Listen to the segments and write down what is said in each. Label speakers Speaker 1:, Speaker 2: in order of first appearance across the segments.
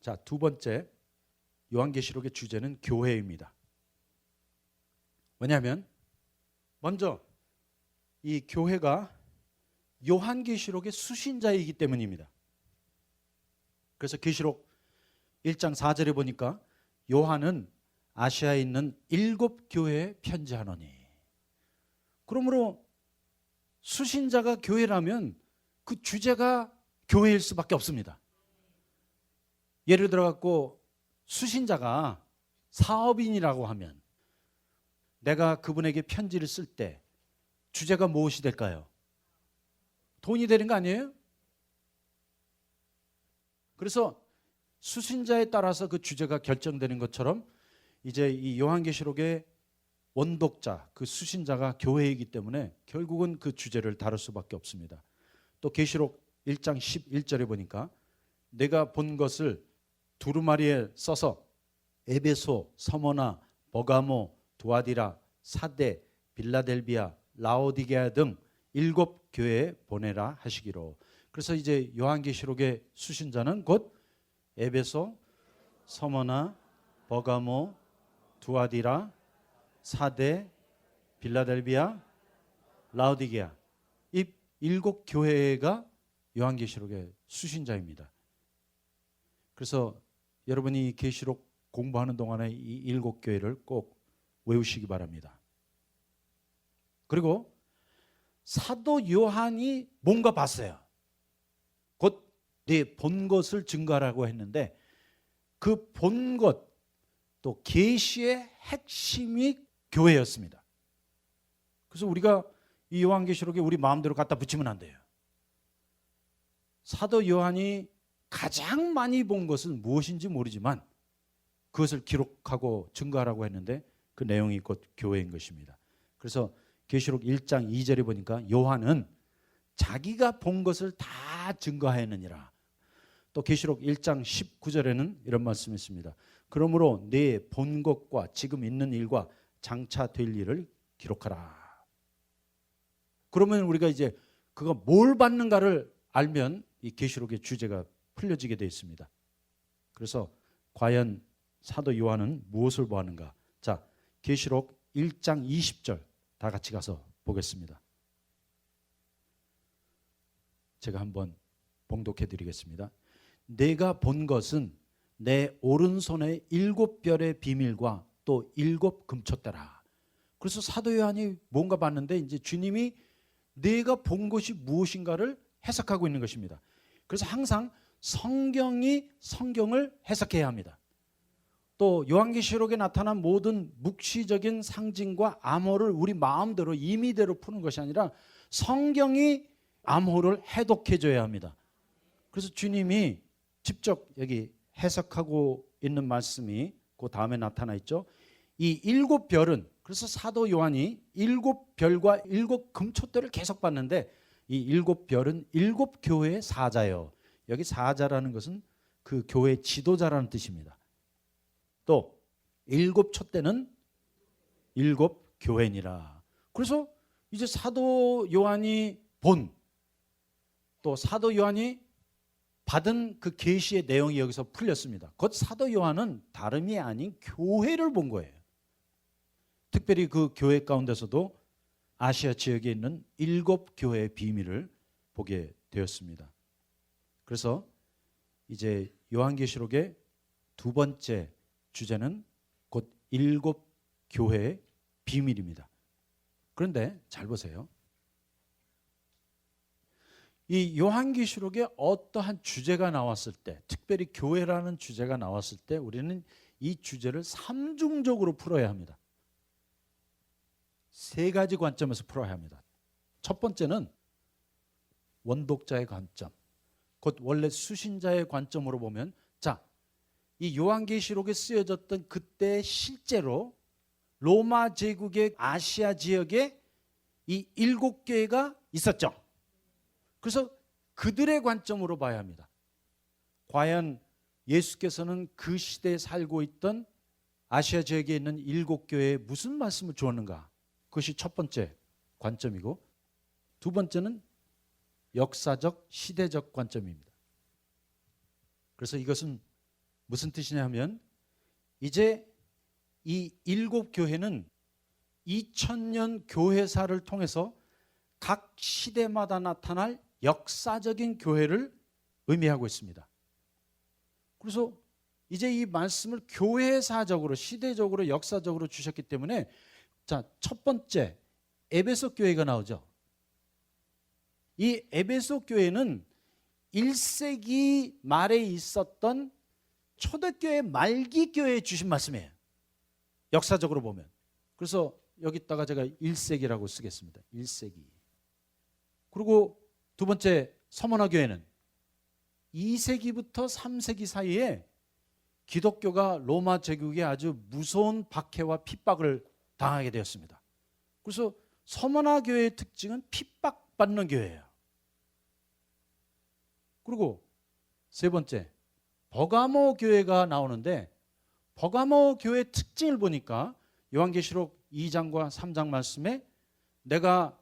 Speaker 1: 자, 두 번째 요한계시록의 주제는 교회입니다. 왜냐하면 먼저 이 교회가 요한계시록의 수신자이기 때문입니다. 그래서 계시록 1장 4절에 보니까 요한은 아시아에 있는 7교회에 편지하노니. 그러므로 수신자가 교회라면 그 주제가 교회일 수밖에 없습니다. 예를 들어 갖고 수신자가 사업인이라고 하면 내가 그분에게 편지를 쓸 때 주제가 무엇이 될까요? 돈이 되는 거 아니에요? 그래서 수신자에 따라서 그 주제가 결정되는 것처럼 이제 이 요한계시록의 원독자, 그 수신자가 교회이기 때문에 결국은 그 주제를 다룰 수밖에 없습니다. 또 계시록 1장 11절에 보니까 내가 본 것을 두루마리에 써서 에베소, 서머나, 버가모, 두아디라, 사데, 빌라델비아, 라오디게아 등 7교회에 보내라 하시기로. 그래서 이제 요한계시록의 수신자는 곧 에베소, 서머나, 버가모, 두아디라, 사데, 빌라델비아, 라오디게아, 이 7교회가 요한계시록의 수신자입니다. 그래서 여러분이 계시록 공부하는 동안에 이 7교회를 꼭 외우시기 바랍니다. 그리고 사도 요한이 뭔가 봤어요. 곧 네 본 것을 증거하라고 했는데 그 본 것, 또 계시의 핵심이 교회였습니다. 그래서 우리가 이 요한계시록에 우리 마음대로 갖다 붙이면 안 돼요. 사도 요한이 가장 많이 본 것은 무엇인지 모르지만 그것을 기록하고 증거하라고 했는데 그 내용이 곧 교회인 것입니다. 그래서 계시록 1장 2절에 보니까 요한은 자기가 본 것을 다 증거하였느니라. 또 계시록 1장 19절에는 이런 말씀이 있습니다. 그러므로 네 본 것과 지금 있는 일과 장차 될 일을 기록하라. 그러면 우리가 이제 그가 뭘 받는가를 알면 이 계시록의 주제가 풀려지게 되어 있습니다. 그래서 과연 사도 요한은 무엇을 보았는가? 자, 계시록 1장 20절 다 같이 가서 보겠습니다. 제가 한번 봉독해 드리겠습니다. 내가 본 것은 내 오른손의 7별의 비밀과 또 7금촛대라. 그래서 사도 요한이 뭔가 봤는데 이제 주님이 내가 본 것이 무엇인가를 해석하고 있는 것입니다. 그래서 항상 성경이 성경을 해석해야 합니다. 또 요한계시록에 나타난 모든 묵시적인 상징과 암호를 우리 마음대로 임의대로 푸는 것이 아니라 성경이 암호를 해독해줘야 합니다. 그래서 주님이 직접 여기 해석하고 있는 말씀이 그 다음에 나타나 있죠. 이 7별은 그래서 사도 요한이 7별과 7금촛대를 계속 봤는데 이 7별은 7교회의 사자예요. 여기 사자라는 것은 그 교회 지도자라는 뜻입니다. 또 7촛대는 7교회니라. 그래서 이제 사도 요한이 본, 또 사도 요한이 받은 그 계시의 내용이 여기서 풀렸습니다. 곧 사도 요한은 다름이 아닌 교회를 본 거예요. 특별히 그 교회 가운데서도 아시아 지역에 있는 7교회의 비밀을 보게 되었습니다. 그래서 이제 요한계시록의 두 번째 주제는 곧 7교회의 비밀입니다. 그런데 잘 보세요. 이 요한계시록에 어떠한 주제가 나왔을 때, 특별히 교회라는 주제가 나왔을 때 우리는 이 주제를 삼중적으로 풀어야 합니다. 세 가지 관점에서 풀어야 합니다. 첫 번째는 원독자의 관점, 곧 원래 수신자의 관점으로 보면, 자, 이 요한계시록에 쓰여졌던 그때 실제로 로마 제국의 아시아 지역에 이 7교회가 있었죠. 그래서 그들의 관점으로 봐야 합니다. 과연 예수께서는 그 시대에 살고 있던 아시아 지역에 있는 7교회에 무슨 말씀을 주었는가? 그것이 첫 번째 관점이고, 두 번째는 역사적, 시대적 관점입니다. 그래서 이것은 무슨 뜻이냐면 이제 이 7교회는 2000년 교회사를 통해서 각 시대마다 나타날 역사적인 교회를 의미하고 있습니다. 그래서 이제 이 말씀을 교회사적으로, 시대적으로, 역사적으로 주셨기 때문에, 자, 첫 번째 에베소 교회가 나오죠. 이 에베소 교회는 1세기 말에 있었던 초대교회 말기 교회에 주신 말씀이에요. 역사적으로 보면. 그래서 여기다가 제가 1세기라고 쓰겠습니다. 1세기. 그리고 두 번째 서머나 교회는 2세기부터 3세기 사이에 기독교가 로마 제국에 아주 무서운 박해와 핍박을 당하게 되었습니다. 그래서 서머나 교회의 특징은 핍박받는 교회예요. 그리고 세 번째 버가모 교회가 나오는데, 버가모 교회의 특징을 보니까 요한계시록 2장과 3장 말씀에 내가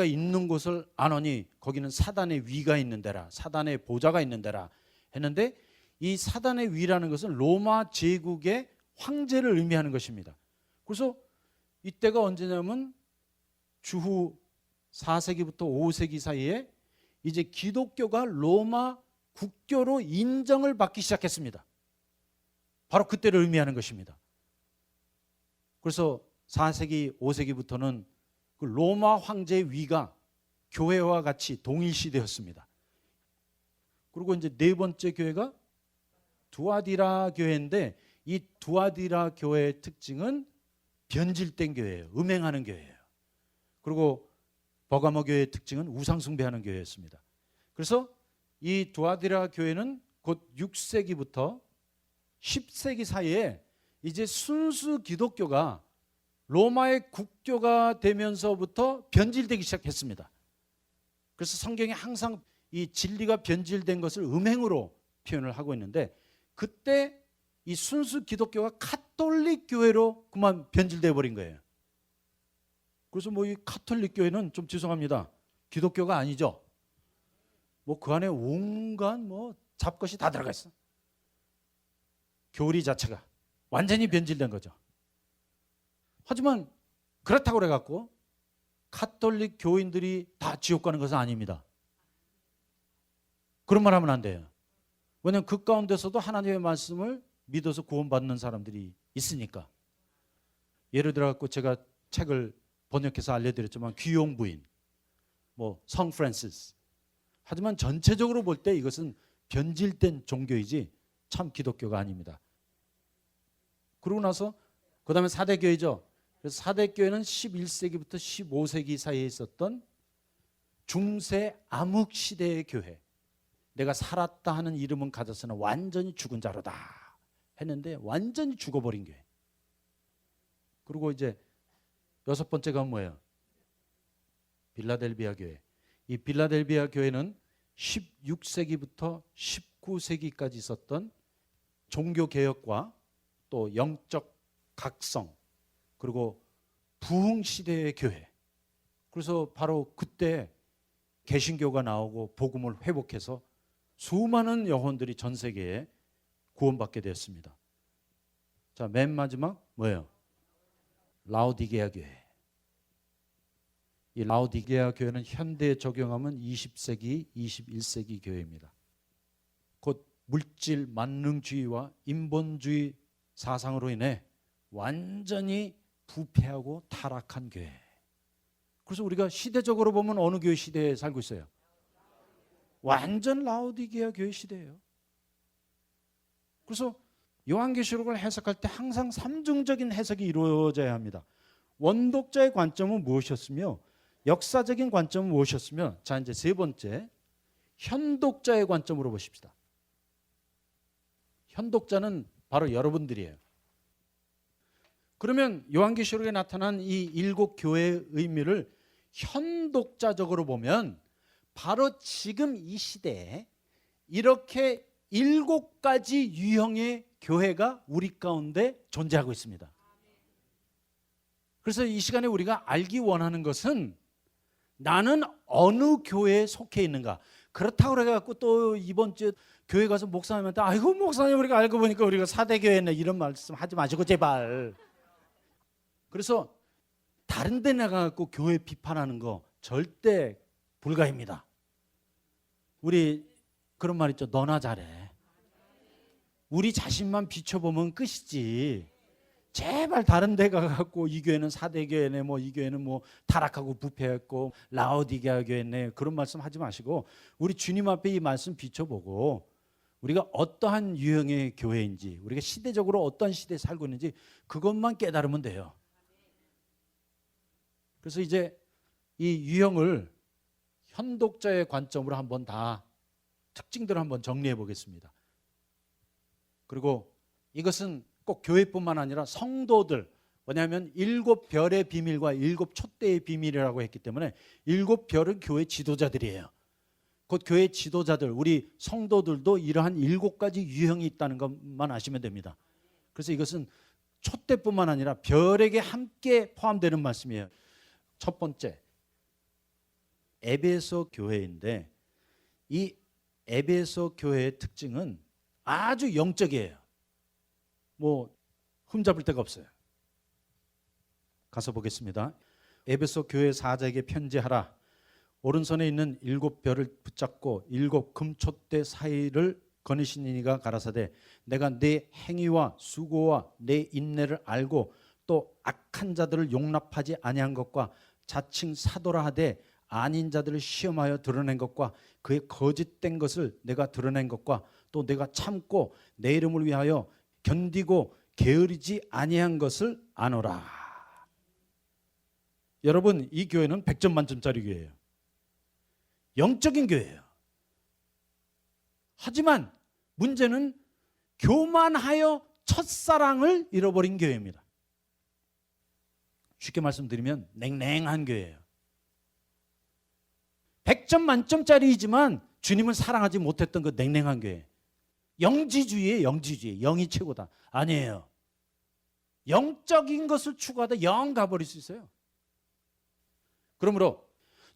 Speaker 1: 있는 곳을 아노니 거기는 사단의 위가 있는 데라, 사단의 보좌가 있는 데라 했는데, 이 사단의 위라는 것은 로마 제국의 황제를 의미하는 것입니다. 그래서 이때가 언제냐면 주후 4세기부터 5세기 사이에 이제 기독교가 로마 국교로 인정을 받기 시작했습니다. 바로 그때를 의미하는 것입니다. 그래서 4세기, 5세기부터는 그 로마 황제의 위가 교회와 같이 동일시되었습니다. 그리고 이제 네 번째 교회가 두아디라 교회인데, 이 두아디라 교회의 특징은 변질된 교회예요. 음행하는 교회예요. 그리고 버가모 교회의 특징은 우상 숭배하는 교회였습니다. 그래서 이 두아디라 교회는 곧 6세기부터 10세기 사이에 이제 순수 기독교가 로마의 국교가 되면서부터 변질되기 시작했습니다. 그래서 성경에 항상 이 진리가 변질된 것을 음행으로 표현을 하고 있는데, 그때 이 순수 기독교가 카톨릭 교회로 그만 변질되어 버린 거예요. 그래서 뭐 이 카톨릭 교회는 좀 죄송합니다, 기독교가 아니죠. 뭐 그 안에 온갖 뭐 잡것이 다 들어가 있어. 교리 자체가 완전히 변질된 거죠. 하지만 그렇다고 그래갖고 카톨릭 교인들이 다 지옥 가는 것은 아닙니다. 그런 말 하면 안 돼요. 왜냐하면 그 가운데서도 하나님의 말씀을 믿어서 구원받는 사람들이 있으니까. 예를 들어갖고 제가 책을 번역해서 알려드렸지만 귀용 부인, 뭐 성 프란시스. 하지만 전체적으로 볼 때 이것은 변질된 종교이지 참 기독교가 아닙니다. 그러고 나서 그 다음에 사대교회죠. 그래서 사대교회는 11세기부터 15세기 사이에 있었던 중세 암흑 시대의 교회. 내가 살았다 하는 이름은 가졌으나 완전히 죽은 자로다 했는데 완전히 죽어버린 교회. 그리고 이제 여섯 번째가 뭐예요? 빌라델비아 교회. 이 빌라델비아 교회는 16세기부터 19세기까지 있었던 종교개혁과 또 영적 각성, 그리고 부흥 시대의 교회. 그래서 바로 그때 개신교가 나오고 복음을 회복해서 수많은 영혼들이 전 세계에 구원받게 되었습니다. 자, 맨 마지막 뭐예요? 라오디게아 교회. 이 라오디게아 교회는 현대에 적용하면 20세기, 21세기 교회입니다. 곧 물질 만능주의와 인본주의 사상으로 인해 완전히 부패하고 타락한 교회. 그래서 우리가 시대적으로 보면 어느 교회 시대에 살고 있어요? 완전 라오디게아 교회 시대예요. 그래서 요한계시록을 해석할 때 항상 삼중적인 해석이 이루어져야 합니다. 원독자의 관점은 무엇이었으며 역사적인 관점은 무엇이었으며, 자 이제 세 번째 현독자의 관점으로 보십시다. 현독자는 바로 여러분들이에요. 그러면 요한계시록에 나타난 이 7교회의 의미를 현독자적으로 보면 바로 지금 이 시대에 이렇게 7가지 유형의 교회가 우리 가운데 존재하고 있습니다. 그래서 이 시간에 우리가 알기 원하는 것은 나는 어느 교회에 속해 있는가. 그렇다고 해갖고 또 이번 주에 교회 가서 목사님한테 아이고 목사님 우리가 알고 보니까 우리가 사대교회네 이런 말씀 하지 마시고 제발. 그래서 다른 데 나가고 교회 비판하는 거 절대 불가입니다. 우리 그런 말 있죠. 너나 잘해. 우리 자신만 비춰보면 끝이지. 제발 다른 데 가갖고 이 교회는 사대교회네 뭐 이 교회는 뭐 타락하고 부패했고 라오디게아 교회네 그런 말씀 하지 마시고 우리 주님 앞에 이 말씀 비춰보고 우리가 어떠한 유형의 교회인지 우리가 시대적으로 어떠한 시대에 살고 있는지 그것만 깨달으면 돼요. 그래서 이제 이 유형을 현독자의 관점으로 한번 다 특징들을 한번 정리해 보겠습니다. 그리고 이것은 꼭 교회뿐만 아니라 성도들, 왜냐하면 7별의 비밀과 7촛대의 비밀이라고 했기 때문에 7별은 교회 지도자들이에요. 곧 교회 지도자들, 우리 성도들도 이러한 7가지 유형이 있다는 것만 아시면 됩니다. 그래서 이것은 촛대뿐만 아니라 별에게 함께 포함되는 말씀이에요. 첫 번째, 에베소 교회인데 이 에베소 교회의 특징은 아주 영적이에요. 뭐 흠잡을 데가 없어요. 가서 보겠습니다. 에베소 교회 사자에게 편지하라. 오른손에 있는 7별을 붙잡고 7 금촛대 사이를 거느신 이가 가라사대 내가 네 행위와 수고와 네 인내를 알고 또 악한 자들을 용납하지 아니한 것과 자칭 사도라 하되 아닌 자들을 시험하여 드러낸 것과 그의 거짓된 것을 내가 드러낸 것과 또 내가 참고 내 이름을 위하여 견디고 게으르지 아니한 것을 아노라. 여러분 이 교회는 100점 만점짜리 교회예요. 영적인 교회예요. 하지만 문제는 교만하여 첫사랑을 잃어버린 교회입니다. 쉽게 말씀드리면 냉랭한 교회예요. 100점 만점짜리이지만 주님을 사랑하지 못했던 그 냉랭한 교회. 영지주의예요. 영지주의. 영이 최고다. 아니에요. 영적인 것을 추구하다 영 가버릴 수 있어요. 그러므로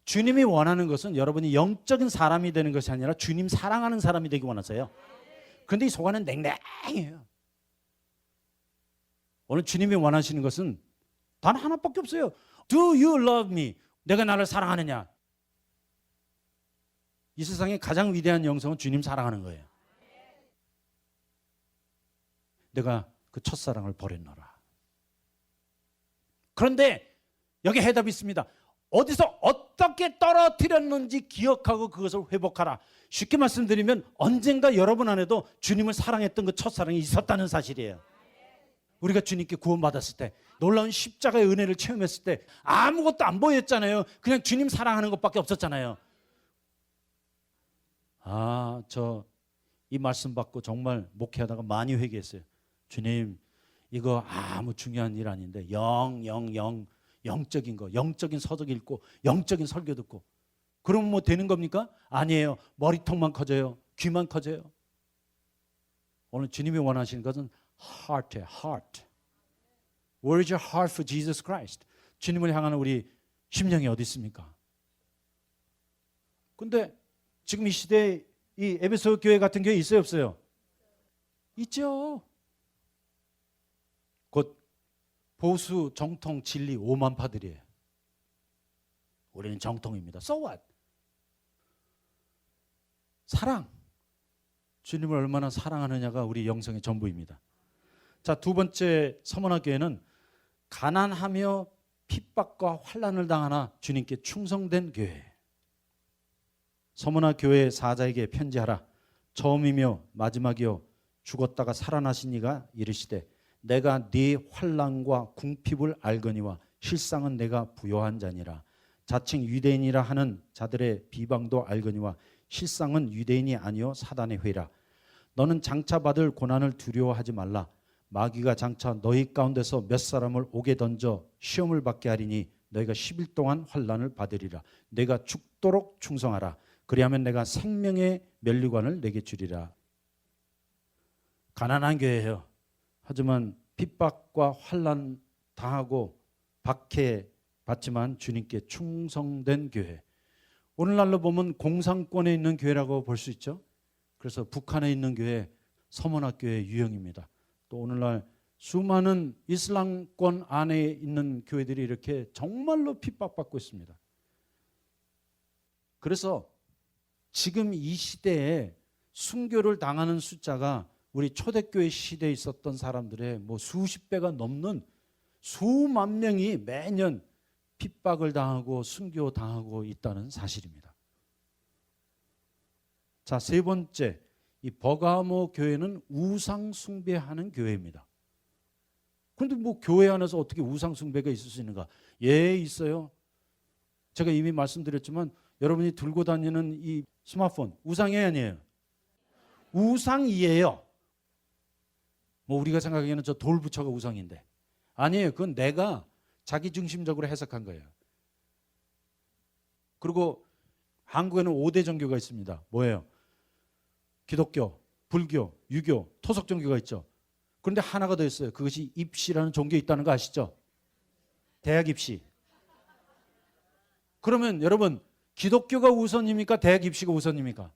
Speaker 1: 주님이 원하는 것은 여러분이 영적인 사람이 되는 것이 아니라 주님 사랑하는 사람이 되기 원하세요. 그런데 이 속안은 냉랭해요. 오늘 주님이 원하시는 것은 단 하나밖에 없어요. Do you love me? 내가 나를 사랑하느냐? 이 세상의 가장 위대한 영성은 주님 사랑하는 거예요. 내가 그 첫사랑을 버렸노라. 그런데 여기 해답이 있습니다. 어디서 어떻게 떨어뜨렸는지 기억하고 그것을 회복하라. 쉽게 말씀드리면 언젠가 여러분 안에도 주님을 사랑했던 그 첫사랑이 있었다는 사실이에요. 우리가 주님께 구원받았을 때 놀라운 십자가의 은혜를 체험했을 때 아무것도 안 보였잖아요. 그냥 주님 사랑하는 것밖에 없었잖아요. 저 이 말씀 받고 정말 목회하다가 많이 회개했어요. 주님 이거 아무 중요한 일 아닌데 영적인 거, 영적인 서적 읽고 영적인 설교 듣고 그러면 뭐 되는 겁니까? 아니에요. 머리통만 커져요. 귀만 커져요. 오늘 주님이 원하시는 것은 heart예요. heart. Where is your heart for Jesus Christ? 주님을 향하는 우리 심령이 어디 있습니까? 근데 지금 이 시대에 이 에베소 교회 같은 교회 있어요 없어요? 있죠. 곧 보수, 정통, 진리, 오만파들이에요. 우리는 정통입니다. So what? 사랑. 주님을 얼마나 사랑하느냐가 우리 영성의 전부입니다. 자, 두 번째 서문화 교회는 가난하며 핍박과 환난을 당하나 주님께 충성된 교회. 서문화 교회 사자에게 편지하라. 처음이며 마지막이요 죽었다가 살아나신 이가 이르시되 내가 네 환난과 궁핍을 알거니와 실상은 내가 부요한 자니라. 자칭 유대인이라 하는 자들의 비방도 알거니와 실상은 유대인이 아니요 사단의 회라. 너는 장차 받을 고난을 두려워하지 말라. 마귀가 장차 너희 가운데서 몇 사람을 옥에 던져 시험을 받게 하리니 너희가 10일 동안 환난을 받으리라. 내가 죽도록 충성하라. 그리하면 내가 생명의 면류관을 내게 주리라. 가난한 교회예요. 하지만 핍박과 환난 당하고 박해 받지만 주님께 충성된 교회. 오늘날로 보면 공산권에 있는 교회라고 볼 수 있죠. 그래서 북한에 있는 교회 서문학교의 유형입니다. 또 오늘날 수많은 이슬람권 안에 있는 교회들이 이렇게 정말로 핍박받고 있습니다. 그래서 지금 이 시대에 순교를 당하는 숫자가 우리 초대교회 시대에 있었던 사람들의 뭐 수십 배가 넘는 수만 명이 매년 핍박을 당하고 순교당하고 있다는 사실입니다. 자, 세 번째, 이 버가모 교회는 우상 숭배하는 교회입니다. 그런데 뭐 교회 안에서 어떻게 우상 숭배가 있을 수 있는가? 예, 있어요. 제가 이미 말씀드렸지만 여러분이 들고 다니는 이 스마트폰 우상이 아니에요. 우상이에요. 뭐 우리가 생각하기에는 저 돌부처가 우상인데 아니에요. 그건 내가 자기중심적으로 해석한 거예요. 그리고 한국에는 5대 종교가 있습니다. 뭐예요? 기독교, 불교, 유교, 토속 종교가 있죠. 그런데 하나가 더 있어요. 그것이 입시라는 종교 있다는 거 아시죠? 대학 입시. 그러면 여러분 기독교가 우선입니까? 대학 입시가 우선입니까?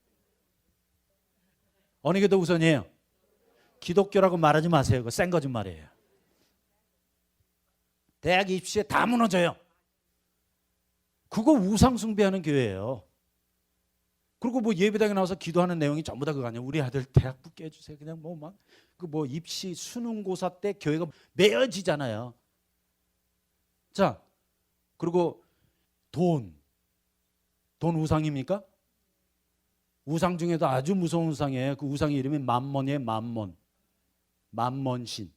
Speaker 1: 어느 게 더 우선이에요? 기독교라고 말하지 마세요. 그거 센 거짓말이에요. 대학 입시에 다 무너져요. 그거 우상 숭배하는 교회예요. 그리고 뭐 예배당에 나와서 기도하는 내용이 전부 다 그거 아니에요. 우리 아들 대학 붙게 해주세요. 그냥 뭐 막 그 뭐 입시 수능고사 때 교회가 메어지잖아요. 자, 그리고 돈 우상입니까? 우상 중에도 아주 무서운 우상이에요. 그 우상의 이름이 맘몬이에요. 맘몬신.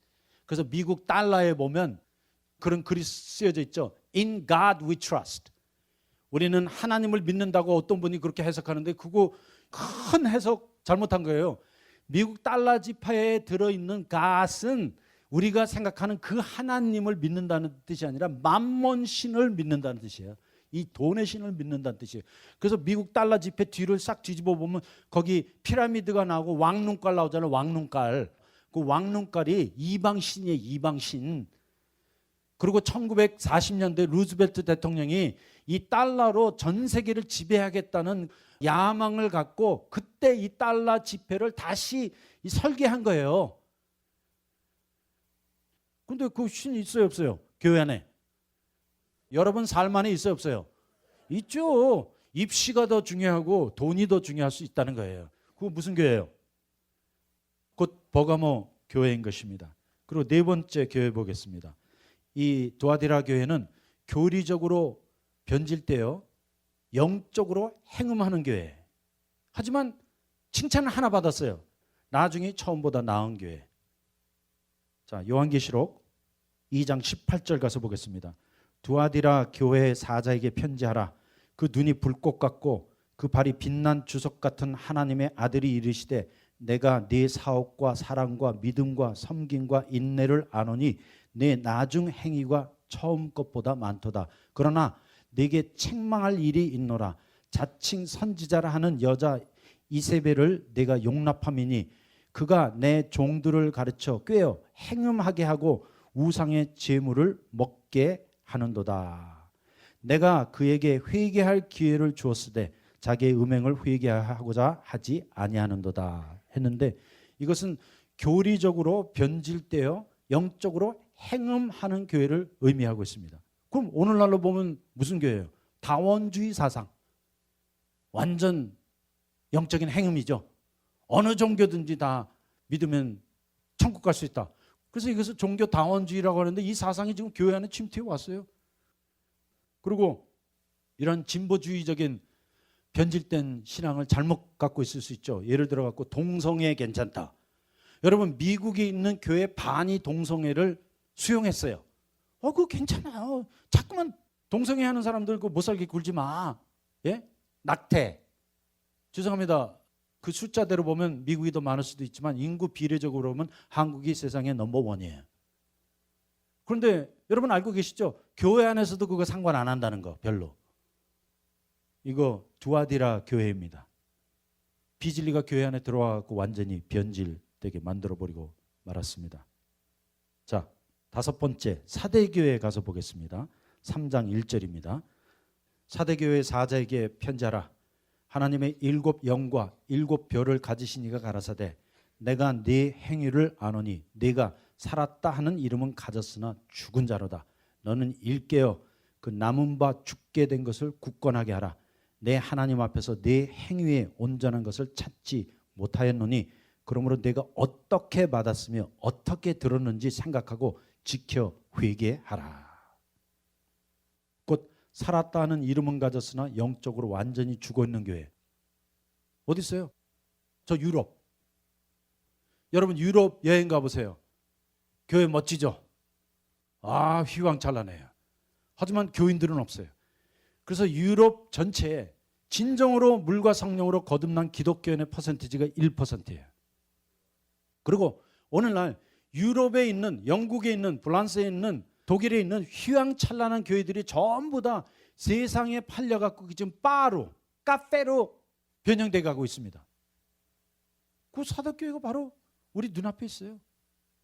Speaker 1: 그래서 미국 달러에 보면 그런 글이 쓰여져 있죠. In God we trust. 우리는 하나님을 믿는다고 어떤 분이 그렇게 해석하는데 그거 큰 해석 잘못한 거예요. 미국 달러 지폐에 들어있는 God은 우리가 생각하는 그 하나님을 믿는다는 뜻이 아니라 맘몬신을 믿는다는 뜻이에요. 이 돈의 신을 믿는다는 뜻이에요. 그래서 미국 달러 지폐 뒤를 싹 뒤집어 보면 거기 피라미드가 나오고 왕눈깔 나오잖아요. 왕눈깔. 그 왕눈깔이 이방신이에요. 이방신. 그리고 1940년대 루즈벨트 대통령이 이 달러로 전 세계를 지배하겠다는 야망을 갖고 그때 이 달러 지폐를 다시 설계한 거예요. 근데 그 신이 있어요, 없어요? 교회 안에. 여러분 삶 안에 있어요, 없어요? 있죠. 입시가 더 중요하고 돈이 더 중요할 수 있다는 거예요. 그거 무슨 교회예요? 곧 버가모 교회인 것입니다. 그리고 네 번째 교회 보겠습니다. 이 두아디라 교회는 교리적으로 변질되어 영적으로 행음하는 교회. 하지만 칭찬을 하나 받았어요. 나중에 처음보다 나은 교회. 자, 요한계시록 2장 18절 가서 보겠습니다. 두아디라 교회의 사자에게 편지하라. 그 눈이 불꽃 같고 그 발이 빛난 주석 같은 하나님의 아들이 이르시되 내가 네 사업과 사랑과 믿음과 섬김과 인내를 아노니 내 나중 행위가 처음 것보다 많도다. 그러나 네게 책망할 일이 있노라. 자칭 선지자라 하는 여자 이세벨을 내가 용납함이니 그가 내 종들을 가르쳐 꾀어 행음하게 하고 우상의 제물을 먹게 하는도다. 내가 그에게 회개할 기회를 주었으되 자기의 음행을 회개하고자 하지 아니하는도다 했는데 이것은 교리적으로 변질되어 영적으로 행음하는 교회를 의미하고 있습니다. 그럼 오늘날로 보면 무슨 교회예요? 다원주의 사상. 완전 영적인 행음이죠. 어느 종교든지 다 믿으면 천국 갈 수 있다. 그래서 이것을 종교 다원주의라고 하는데 이 사상이 지금 교회 안에 침투해 왔어요. 그리고 이런 진보주의적인 변질된 신앙을 잘못 갖고 있을 수 있죠. 예를 들어 갖고 동성애 괜찮다. 여러분 미국에 있는 교회 반이 동성애를 수용했어요. 그거 괜찮아요. 자꾸만 동성애 하는 사람들 못 살게 굴지 마. 예? 낙태. 죄송합니다. 그 숫자대로 보면 미국이 더 많을 수도 있지만 인구 비례적으로 보면 한국이 세상의 넘버원이에요. 그런데 여러분 알고 계시죠? 교회 안에서도 그거 상관 안 한다는 거 별로. 이거 두아디라 교회입니다. 비진리가 교회 안에 들어와서 완전히 변질되게 만들어버리고 말았습니다. 자, 다섯 번째 사대교회에 가서 보겠습니다. 3장 1절입니다. 사대교회 사자에게 편지하라. 하나님의 일곱 영과 일곱 별을 가지신 이가 가라사대 내가 네 행위를 아노니 네가 살았다 하는 이름은 가졌으나 죽은 자로다. 너는 일깨어 그 남은 바 죽게 된 것을 굳건하게 하라. 내 하나님 앞에서 네 행위에 온전한 것을 찾지 못하였노니 그러므로 내가 어떻게 받았으며 어떻게 들었는지 생각하고 지켜 회개하라. 곧 살았다 하는 이름은 가졌으나 영적으로 완전히 죽어있는 교회. 어디 있어요? 저 유럽. 여러분 유럽 여행 가보세요. 교회 멋지죠? 아, 휘황찬란해요. 하지만 교인들은 없어요. 그래서 유럽 전체에 진정으로 물과 성령으로 거듭난 기독교인의 퍼센티지가 1%예요. 그리고 오늘날 유럽에 있는, 영국에 있는, 프랑스에 있는, 독일에 있는 휘황찬란한 교회들이 전부 다 세상에 팔려갖고 지금 바로, 카페로 변형돼 가고 있습니다. 그 사도교회가 바로 우리 눈앞에 있어요.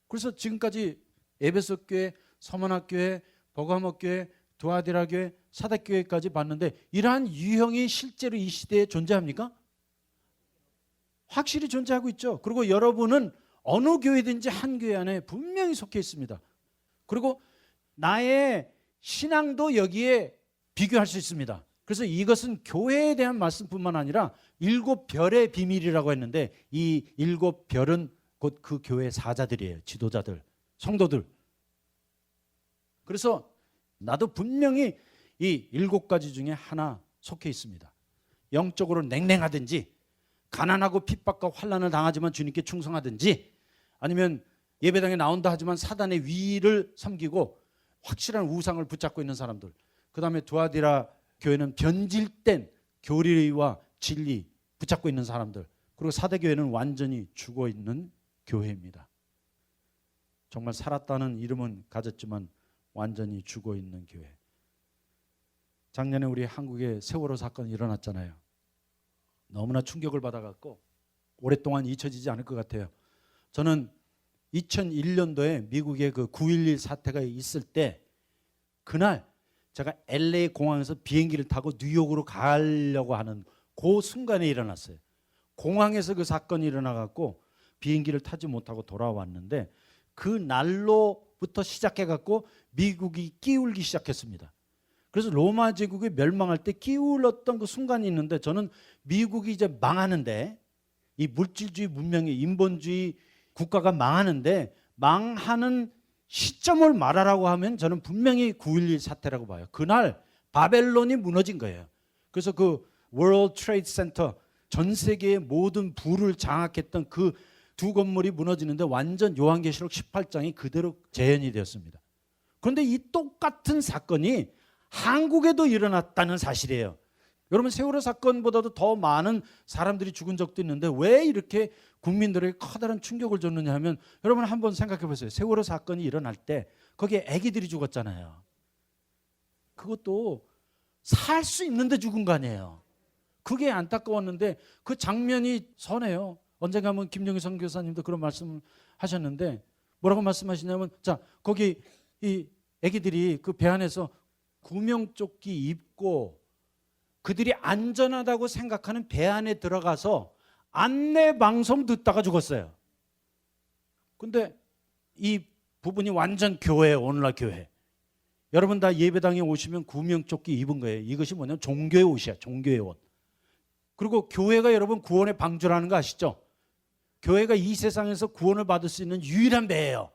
Speaker 1: 그래서 지금까지 에베소 교회, 서문학 교회, 버가모 교회, 두아디라 교회, 사대교회까지 봤는데 이러한 유형이 실제로 이 시대에 존재합니까? 확실히 존재하고 있죠. 그리고 여러분은 어느 교회든지 한 교회 안에 분명히 속해 있습니다. 그리고 나의 신앙도 여기에 비교할 수 있습니다. 그래서 이것은 교회에 대한 말씀뿐만 아니라 일곱 별의 비밀이라고 했는데 이 일곱 별은 곧 그 교회의 사자들이에요. 지도자들, 성도들. 그래서 나도 분명히 이 일곱 가지 중에 하나 속해 있습니다. 영적으로 냉랭하든지 가난하고 핍박과 환난을 당하지만 주님께 충성하든지 아니면 예배당에 나온다 하지만 사단의 위를 섬기고 확실한 우상을 붙잡고 있는 사람들. 그 다음에 두아디라 교회는 변질된 교리와 진리 붙잡고 있는 사람들. 그리고 사대교회는 완전히 죽어있는 교회입니다. 정말 살았다는 이름은 가졌지만 완전히 죽어있는 교회. 작년에 우리 한국에 세월호 사건이 일어났잖아요. 너무나 충격을 받아갖고 오랫동안 잊혀지지 않을 것 같아요. 저는 2001년도에 미국의 그 9.11 사태가 있을 때 그날 제가 LA 공항에서 비행기를 타고 뉴욕으로 가려고 하는 그 순간에 일어났어요. 공항에서 그 사건이 일어나갖고 비행기를 타지 못하고 돌아왔는데 그 날로부터 시작해갖고 미국이 끼울기 시작했습니다. 그래서 로마 제국이 멸망할 때 끼울었던 그 순간이 있는데 저는 미국이 이제 망하는데 이 물질주의 문명의 인본주의 국가가 망하는데 망하는 시점을 말하라고 하면 저는 분명히 9.11 사태라고 봐요. 그날 바벨론이 무너진 거예요. 그래서 그 월드 트레이드 센터 전 세계의 모든 부를 장악했던 그 두 건물이 무너지는데 완전 요한계시록 18장이 그대로 재현이 되었습니다. 그런데 이 똑같은 사건이 한국에도 일어났다는 사실이에요. 여러분 세월호 사건보다도 더 많은 사람들이 죽은 적도 있는데 왜 이렇게 국민들에게 커다란 충격을 줬느냐 하면 여러분 한번 생각해 보세요. 세월호 사건이 일어날 때 거기에 아기들이 죽었잖아요. 그것도 살 수 있는데 죽은 거 아니에요. 그게 안타까웠는데 그 장면이 선해요. 언젠가 한번 김정희 선교사님도 그런 말씀을 하셨는데 뭐라고 말씀하시냐면 자 거기 이 아기들이 그 배 안에서 구명조끼 입고 그들이 안전하다고 생각하는 배 안에 들어가서 안내 방송 듣다가 죽었어요. 근데 이 부분이 완전 교회예요. 오늘날 교회. 여러분 다 예배당에 오시면 구명조끼 입은 거예요. 이것이 뭐냐면 종교의 옷이야. 종교의 옷. 그리고 교회가 여러분 구원의 방주라는 거 아시죠? 교회가 이 세상에서 구원을 받을 수 있는 유일한 배예요.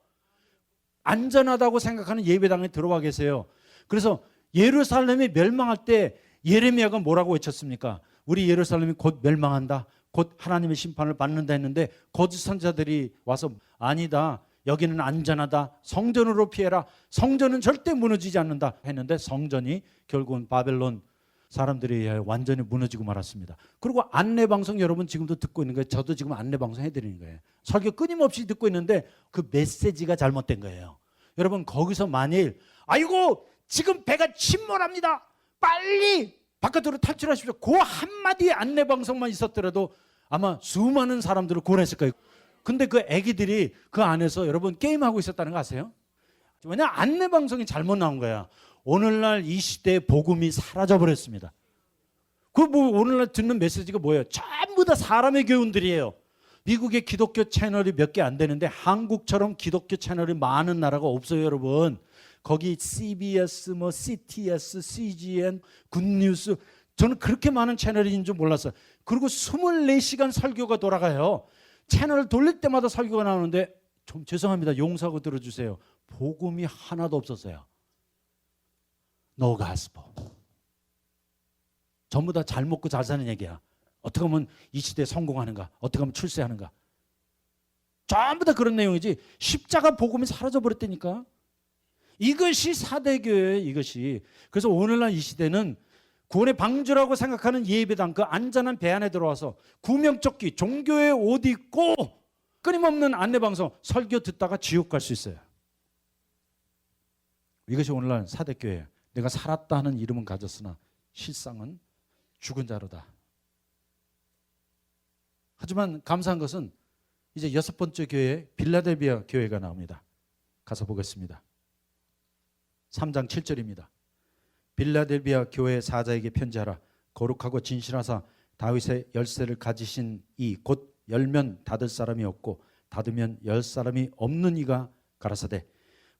Speaker 1: 안전하다고 생각하는 예배당에 들어와 계세요. 그래서 예루살렘이 멸망할 때 예레미야가 뭐라고 외쳤습니까? 우리 예루살렘이 곧 멸망한다. 곧 하나님의 심판을 받는다 했는데 거짓 선지자들이 와서 아니다. 여기는 안전하다. 성전으로 피해라. 성전은 절대 무너지지 않는다 했는데 성전이 결국은 바벨론 사람들에 의하여 완전히 무너지고 말았습니다. 그리고 안내방송 여러분 지금도 듣고 있는 거예요. 저도 지금 안내방송 해드리는 거예요. 설교 끊임없이 듣고 있는데 그 메시지가 잘못된 거예요. 여러분 거기서 만일 아이고 지금 배가 침몰합니다. 빨리 바깥으로 탈출하십시오. 그 한마디 안내방송만 있었더라도 아마 수많은 사람들을 구원했을 거예요. 근데 그 애기들이 그 안에서 여러분 게임하고 있었다는 거 아세요? 왜냐하면 안내방송이 잘못 나온 거야. 오늘날 이 시대의 복음이 사라져버렸습니다. 그 뭐 오늘날 듣는 메시지가 뭐예요? 전부 다 사람의 교훈들이에요. 미국의 기독교 채널이 몇 개 안 되는데 한국처럼 기독교 채널이 많은 나라가 없어요, 여러분. 거기 CBS, 뭐 CTS, CGN, 굿뉴스, 저는 그렇게 많은 채널이 있는 줄 몰랐어요. 그리고 24시간 설교가 돌아가요. 채널을 돌릴 때마다 설교가 나오는데 좀 죄송합니다. 용서하고 들어주세요. 복음이 하나도 없었어요. No gospel. 전부 다 잘 먹고 잘 사는 얘기야. 어떻게 하면 이 시대에 성공하는가? 어떻게 하면 출세하는가? 전부 다 그런 내용이지. 십자가 복음이 사라져버렸다니까. 이것이 사대교회예요. 이것이. 그래서 오늘날 이 시대는 구원의 방주라고 생각하는 예배당 그 안전한 배 안에 들어와서 구명조끼 종교의 옷 입고 끊임없는 안내방송 설교 듣다가 지옥 갈 수 있어요. 이것이 오늘날 사대교회예요. 내가 살았다 하는 이름은 가졌으나 실상은 죽은 자로다. 하지만 감사한 것은 이제 6번째 교회 빌라델비아 교회가 나옵니다. 가서 보겠습니다. 3장 7절입니다. 빌라델비아 교회 사자에게 편지하라. 거룩하고 진실하사 다윗의 열쇠를 가지신 이 곧 열면 닫을 사람이 없고 닫으면 열 사람이 없는 이가 가라사대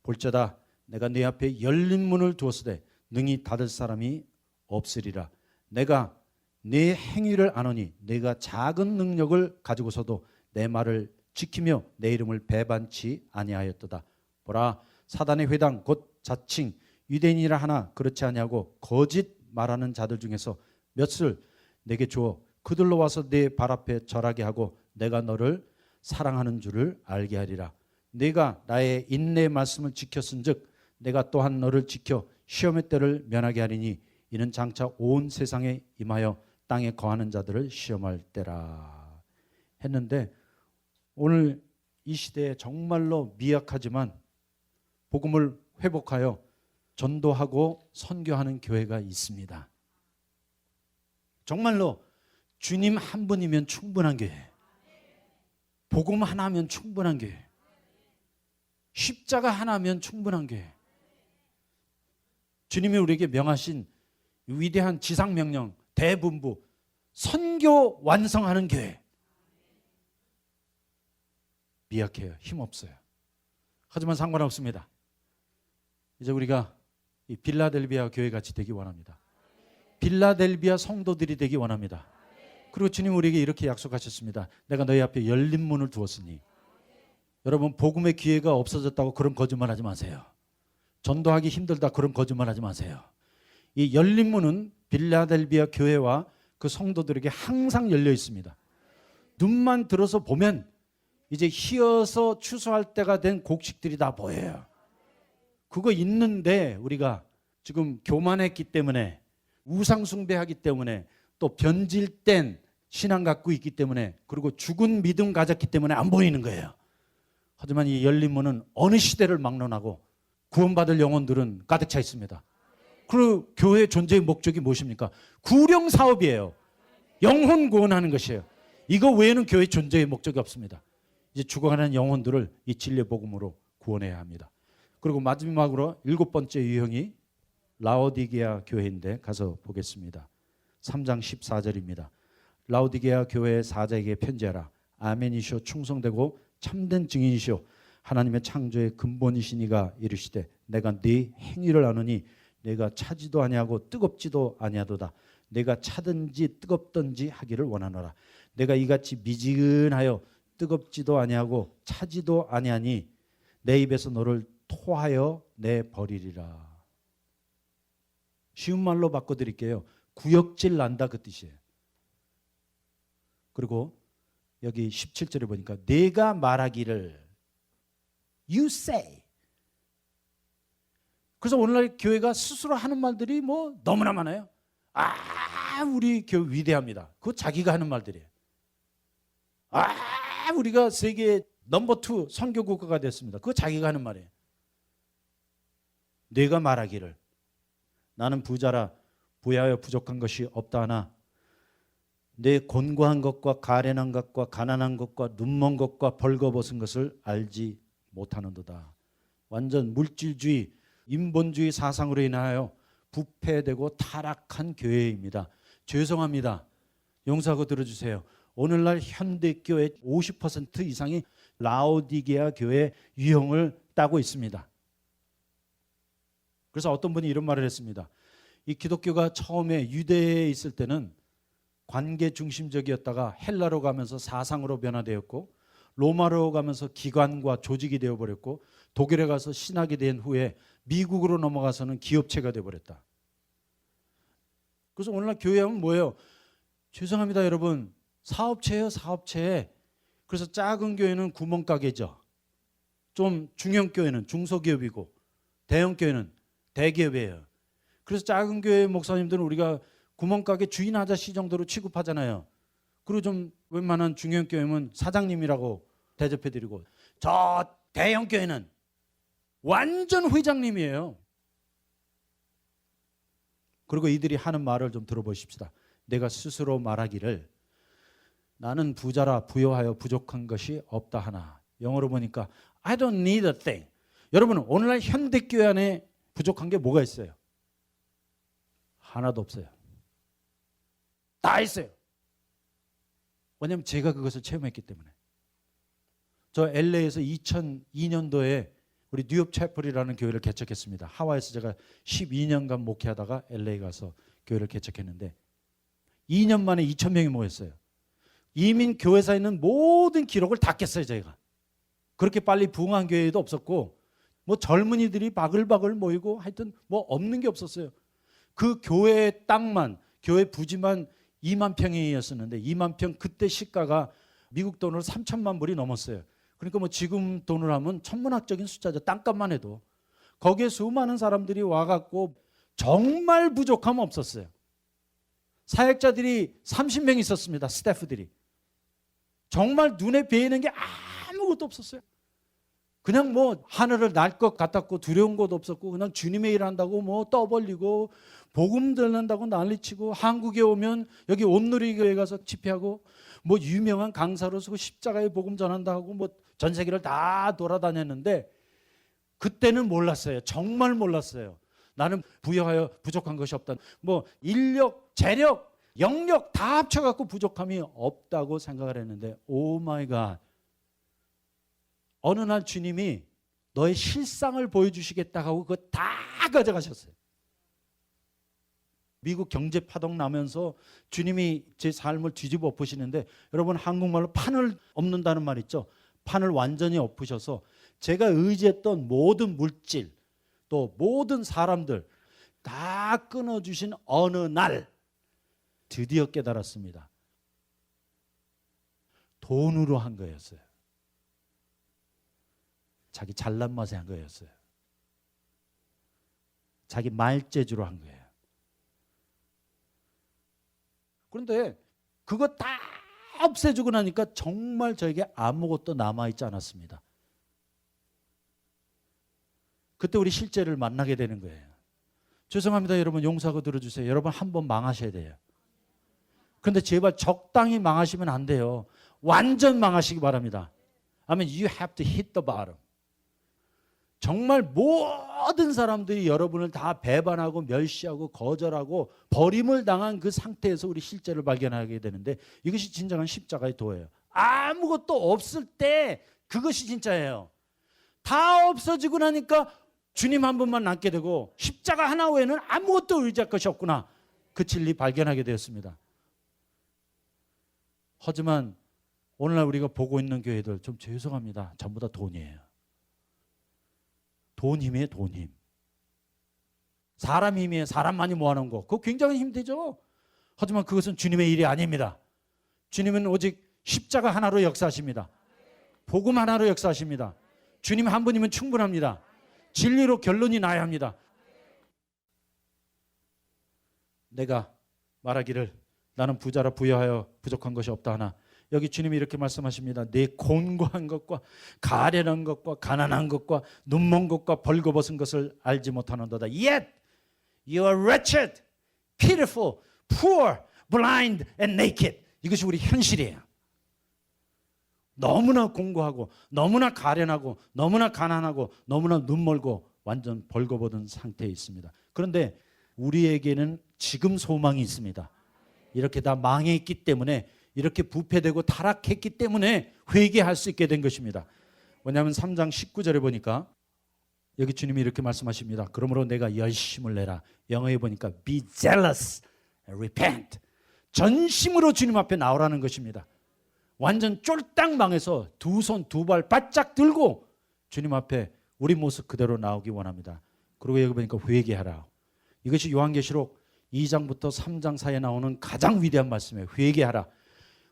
Speaker 1: 볼자다 내가 네 앞에 열린 문을 두었으되 능히 닫을 사람이 없으리라. 내가 네 행위를 아노니 네가 작은 능력을 가지고서도 내 말을 지키며 내 이름을 배반치 아니하였도다. 보라 사단의 회당 곧 자칭 유대인이라 하나 그렇지 아니하고 거짓 말하는 자들 중에서 몇을 내게 주어 그들로 와서 네 발 앞에 절하게 하고 내가 너를 사랑하는 줄을 알게 하리라. 네가 나의 인내의 말씀을 지켰은즉 내가 또한 너를 지켜 시험의 때를 면하게 하리니 이는 장차 온 세상에 임하여 땅에 거하는 자들을 시험할 때라 했는데 오늘 이 시대에 정말로 미약하지만 복음을 회복하여 전도하고 선교하는 교회가 있습니다. 정말로 주님 한 분이면 충분한 교회, 복음 하나면 충분한 교회, 십자가 하나면 충분한 교회, 주님이 우리에게 명하신 위대한 지상명령 대분부 선교 완성하는 교회. 미약해요. 힘없어요. 하지만 상관없습니다. 이제 우리가 이 빌라델비아 교회 같이 되기 원합니다. 빌라델비아 성도들이 되기 원합니다. 그리고 주님 우리에게 이렇게 약속하셨습니다. 내가 너희 앞에 열린 문을 두었으니. 여러분 복음의 기회가 없어졌다고 그런 거짓말 하지 마세요. 전도하기 힘들다 그런 거짓말 하지 마세요. 이 열린 문은 빌라델비아 교회와 그 성도들에게 항상 열려 있습니다. 눈만 들어서 보면 이제 희어서 추수할 때가 된 곡식들이 다 보여요. 그거 있는데 우리가 지금 교만했기 때문에 우상 숭배하기 때문에 또 변질된 신앙 갖고 있기 때문에 그리고 죽은 믿음 가졌기 때문에 안 보이는 거예요. 하지만 이 열린 문은 어느 시대를 막론하고 구원받을 영혼들은 가득 차 있습니다. 그리고 교회의 존재의 목적이 무엇입니까? 구령 사업이에요. 영혼 구원하는 것이에요. 이거 외에는 교회의 존재의 목적이 없습니다. 이제 죽어가는 영혼들을 이 진리의 복음으로 구원해야 합니다. 그리고 마지막으로 7번째 유형이 라오디게아 교회인데 가서 보겠습니다. 3장 14절입니다. 라오디게아 교회의 사자에게 편지하라. 아멘이시오 충성되고 참된 증인이시오 하나님의 창조의 근본이시니가 이르시되 내가 네 행위를 아노니 내가 차지도 아니하고 뜨겁지도 아니하도다. 내가 차든지 뜨겁든지 하기를 원하노라. 내가 이같이 미지근하여 뜨겁지도 아니하고 차지도 아니하니 내 입에서 너를 토하여 내버리리라. 쉬운 말로 바꿔드릴게요. 구역질 난다 그 뜻이에요. 그리고 여기 17절에 보니까 내가 말하기를 You say. 그래서 오늘날 교회가 스스로 하는 말들이 뭐 너무나 많아요. 우리 교회 위대합니다. 그거 자기가 하는 말들이에요. 우리가 세계 넘버 2 선교 국가가 됐습니다. 그거 자기가 하는 말이에요. 내가 말하기를 나는 부자라 부여하여 부족한 것이 없다 하나 내 곤고한 것과 가련한 것과 가난한 것과 눈먼 것과 벌거벗은 것을 알지 못하는도다. 완전 물질주의, 인본주의 사상으로 인하여 부패되고 타락한 교회입니다. 죄송합니다. 용서하고 들어주세요. 오늘날 현대교회 50% 이상이 라오디게아 교회 유형을 따고 있습니다. 그래서 어떤 분이 이런 말을 했습니다. 이 기독교가 처음에 유대에 있을 때는 관계 중심적이었다가 헬라로 가면서 사상으로 변화되었고, 로마로 가면서 기관과 조직이 되어버렸고, 독일에 가서 신학이 된 후에 미국으로 넘어가서는 기업체가 되어버렸다. 그래서 오늘날 교회하면 뭐예요? 죄송합니다 여러분, 사업체예요, 사업체. 그래서 작은 교회는 구멍가게죠. 좀 중형 교회는 중소기업이고, 대형 교회는 대기업이에요. 그래서 작은 교회 목사님들은 우리가 구멍가게 주인 아저씨 정도로 취급하잖아요. 그리고 좀 웬만한 중형 교회는 사장님이라고 대접해드리고, 저 대형 교회는 완전 회장님이에요. 그리고 이들이 하는 말을 좀 들어보십시다. 내가 스스로 말하기를 나는 부자라 부여하여 부족한 것이 없다 하나. 영어로 보니까 I don't need a thing. 여러분, 오늘날 현대교회 안에 부족한 게 뭐가 있어요? 하나도 없어요. 다 있어요. 왜냐하면 제가 그것을 체험했기 때문에. 저 LA에서 2002년도에 우리 뉴욕 채플이라는 교회를 개척했습니다. 하와이에서 제가 12년간 목회하다가 LA 가서 교회를 개척했는데 2년 만에 2,000명이 모였어요. 이민 교회사에 있는 모든 기록을 다 깼어요, 저희가. 그렇게 빨리 부흥한 교회도 없었고, 뭐 젊은이들이 바글바글 모이고 하여튼 뭐 없는 게 없었어요. 그 교회 땅만, 교회 부지만 2만 평이었었는데 2만 평 그때 시가가 미국 돈으로 3천만 불이 넘었어요. 그러니까 뭐 지금 돈으로 하면 천문학적인 숫자죠. 땅값만 해도. 거기에 수많은 사람들이 와갖고 정말 부족함 없었어요. 사역자들이 30명 있었습니다. 스태프들이. 정말 눈에 뵈이는 게 아무것도 없었어요. 그냥 뭐 하늘을 날 것 같았고 두려운 것도 없었고 그냥 주님의 일 한다고 뭐 떠벌리고 복음 들는다고 난리치고, 한국에 오면 여기 온누리교회 가서 집회하고 뭐 유명한 강사로 서고 십자가의 복음 전한다고 뭐 전 세계를 다 돌아다녔는데 그때는 몰랐어요. 정말 몰랐어요. 나는 부여하여 부족한 것이 없다. 뭐 인력, 재력, 영력 다 합쳐갖고 부족함이 없다고 생각을 했는데 오 마이 갓. 어느 날 주님이 너의 실상을 보여주시겠다고 하고 그거 다 가져가셨어요. 미국 경제 파동 나면서 주님이 제 삶을 뒤집어 엎으시는데, 여러분 한국말로 판을 엎는다는 말 있죠. 판을 완전히 엎으셔서 제가 의지했던 모든 물질 또 모든 사람들 다 끊어주신 어느 날 드디어 깨달았습니다. 돈으로 한 거였어요. 자기 잘난 맛에 한 거였어요. 자기 말재주로 한 거예요. 그런데 그거 다 없애주고 나니까 정말 저에게 아무것도 남아있지 않았습니다. 그때 우리 실제를 만나게 되는 거예요. 죄송합니다 여러분, 용서하고 들어주세요. 여러분 한 번 망하셔야 돼요. 그런데 제발 적당히 망하시면 안 돼요. 완전 망하시기 바랍니다. I mean, you have to hit the bottom. 정말 모든 사람들이 여러분을 다 배반하고 멸시하고 거절하고 버림을 당한 그 상태에서 우리 실제를 발견하게 되는데, 이것이 진정한 십자가의 도예요. 아무것도 없을 때 그것이 진짜예요. 다 없어지고 나니까 주님 한 분만 남게 되고 십자가 하나 외에는 아무것도 의지할 것이 없구나, 그 진리 발견하게 되었습니다. 하지만 오늘날 우리가 보고 있는 교회들 좀 죄송합니다. 전부 다 돈이에요. 돈 힘이에요, 돈 힘. 사람 힘이에요. 사람 많이 모아놓은 거. 그거 굉장히 힘들죠. 하지만 그것은 주님의 일이 아닙니다. 주님은 오직 십자가 하나로 역사하십니다. 복음 하나로 역사하십니다. 주님 한 분이면 충분합니다. 진리로 결론이 나야 합니다. 내가 말하기를 나는 부자라 부여하여 부족한 것이 없다 하나. 여기 주님이 이렇게 말씀하십니다. 내 곤고한 것과 가련한 것과 가난한 것과 눈먼 것과 벌거벗은 것을 알지 못하는도다. Yet you are wretched, pitiful, poor, blind and naked. 이것이 우리 현실이에요. 너무나 공고하고 너무나 가련하고 너무나 가난하고 너무나 눈멀고 완전 벌거벗은 상태에 있습니다. 그런데 우리에게는 지금 소망이 있습니다. 이렇게 다 망했기 때문에, 이렇게 부패되고 타락했기 때문에 회개할 수 있게 된 것입니다. 왜냐하면 3장 19절에 보니까 여기 주님이 이렇게 말씀하십니다. 그러므로 내가 열심을 내라. 영어에 보니까 be zealous, repent. 전심으로 주님 앞에 나오라는 것입니다. 완전 쫄딱 망해서 두 손 두 발 바짝 들고 주님 앞에 우리 모습 그대로 나오기 원합니다. 그리고 여기 보니까 회개하라. 이것이 요한계시록 2장부터 3장 사이에 나오는 가장 위대한 말씀이에요. 회개하라.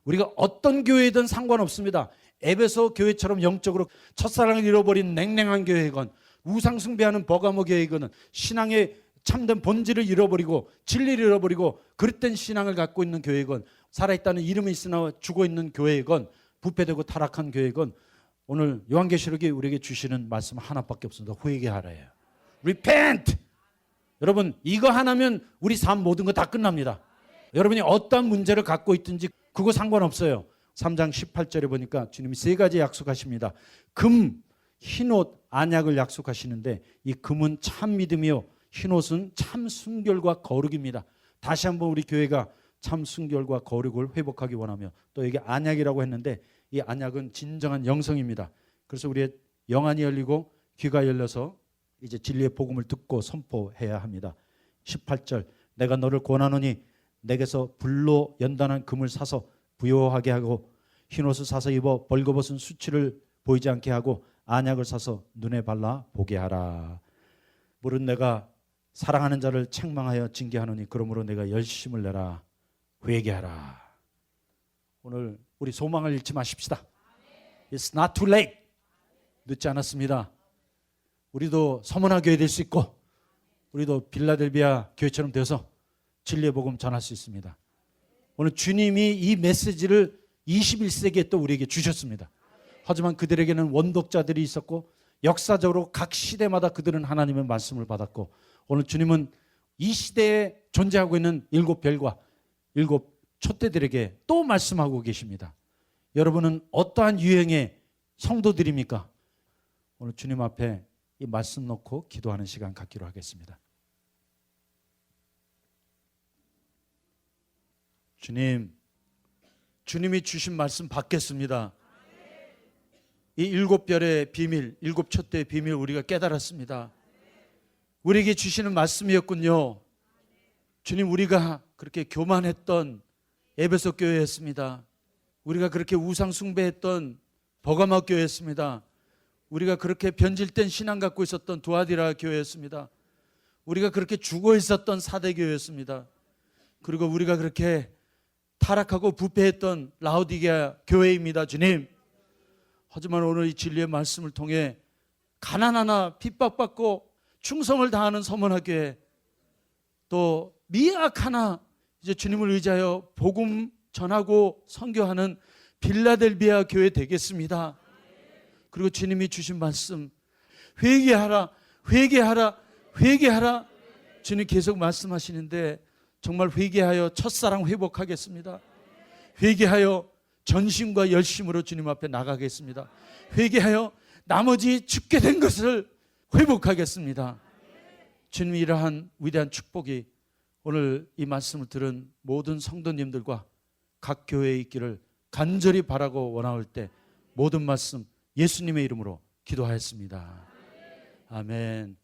Speaker 1: 우리가 어떤 교회든 상관없습니다. 에베소 교회처럼 영적으로 첫사랑을 잃어버린 냉랭한 교회건, 우상 숭배하는 버가모 교회건, 신앙의 참된 본질을 잃어버리고 진리를 잃어버리고 그릇된 신앙을 갖고 있는 교회건, 살아있다는 이름이 있으나 죽어있는 교회건, 부패되고 타락한 교회건, 오늘 요한계시록이 우리에게 주시는 말씀 하나밖에 없습니다. 회개하라예요. Repent. 여러분, 이거 하나면 우리 삶 모든 거 다 끝납니다. 여러분이 어떤 문제를 갖고 있든지 그거 상관없어요. 3장 18절에 보니까 주님이 세 가지 약속하십니다. 금, 흰옷, 안약을 약속하시는데 이 금은 참 믿음이요, 흰옷은 참 순결과 거룩입니다. 다시 한번 우리 교회가 참 순결과 거룩을 회복하기 원하며, 또 이게 안약이라고 했는데 이 안약은 진정한 영성입니다. 그래서 우리의 영안이 열리고 귀가 열려서 이제 진리의 복음을 듣고 선포해야 합니다. 18절, 내가 너를 권하노니 내게서 불로 연단한 금을 사서 부요하게 하고 흰옷을 사서 입어 벌거벗은 수치를 보이지 않게 하고 안약을 사서 눈에 발라 보게 하라. 물은 내가 사랑하는 자를 책망하여 징계하노니 그러므로 내가 열심을 내라. 회개하라. 오늘 우리 소망을 잃지 마십시다. It's not too late. 늦지 않았습니다. 우리도 서머나 교회 될 수 있고, 우리도 빌라델비아 교회처럼 되어서 진리의 복음 전할 수 있습니다. 오늘 주님이 이 메시지를 21세기에 또 우리에게 주셨습니다. 하지만 그들에게는 원독자들이 있었고, 역사적으로 각 시대마다 그들은 하나님의 말씀을 받았고, 오늘 주님은 이 시대에 존재하고 있는 7별과 7촛대들에게 또 말씀하고 계십니다. 여러분은 어떠한 유형의 성도들입니까? 오늘 주님 앞에 이 말씀 놓고 기도하는 시간 갖기로 하겠습니다. 주님, 주님이 주신 말씀 받겠습니다. 이 7별의 비밀, 7촛대의 비밀 우리가 깨달았습니다. 우리에게 주시는 말씀이었군요. 주님, 우리가 그렇게 교만했던 에베소 교회였습니다. 우리가 그렇게 우상 숭배했던 버가마 교회였습니다. 우리가 그렇게 변질된 신앙 갖고 있었던 두아디라 교회였습니다. 우리가 그렇게 죽어 있었던 사대 교회였습니다. 그리고 우리가 그렇게 타락하고 부패했던 라오디게아 교회입니다. 주님, 하지만 오늘 이 진리의 말씀을 통해 가난하나 핍박받고 충성을 다하는 서머나 교회, 또 미약하나 이제 주님을 의지하여 복음 전하고 선교하는 빌라델비아 교회 되겠습니다. 그리고 주님이 주신 말씀, 회개하라, 회개하라, 회개하라. 주님 계속 말씀하시는데 정말 회개하여 첫사랑 회복하겠습니다. 회개하여 전심과 열심으로 주님 앞에 나가겠습니다. 회개하여 나머지 죽게 된 것을 회복하겠습니다. 주님이 이러한 위대한 축복이 오늘 이 말씀을 들은 모든 성도님들과 각 교회에 있기를 간절히 바라고 원하올 때 모든 말씀 예수님의 이름으로 기도하였습니다. 아멘.